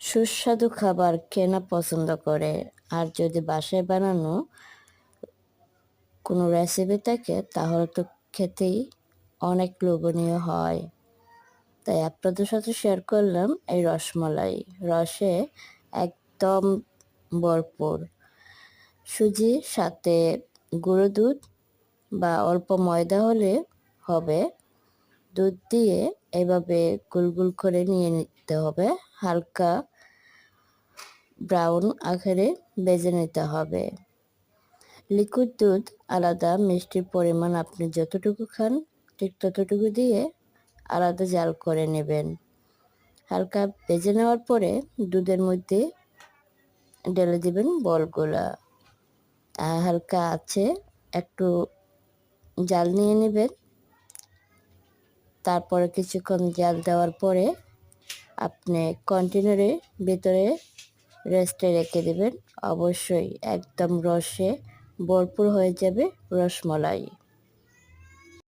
সুস্বাদু খাবার কে না পছন্দ করে, আর যদি বাসায় বানানো কোনো রেসিপি থাকে তাহলে তো খেতেই অনেক লোভনীয় হয়। তাই আপনাদের সাথে শেয়ার করলাম এই রসমালাই, রসে একদম ভরপুর। সুজির সাথে গুঁড়ো দুধ বা অল্প ময়দা হলে হবে। দুধ দিয়ে এভাবে গোল করে নিয়ে নিতে হবে, হালকা ব্রাউন আকারে ভেজে নিতে হবে। লিকুইড দুধ আলাদা, মিষ্টির পরিমাণ আপনি যতটুকু খান ঠিক ততটুকু দিয়ে আলাদা জাল করে নেবেন। হালকা ভেজে নেওয়ার পরে দুধের মধ্যে ঢেলে দিবেন বলগুলা, হালকা আছে একটু জাল নিয়ে নেবেন। তারপরে কিছুক্ষণ জাল দেওয়ার পরে আপনি কন্টেনারের ভিতরে রেস্টে রেখে দেবেন। অবশ্যই একদম রসে ভরপুর হয়ে যাবে রসমালাই।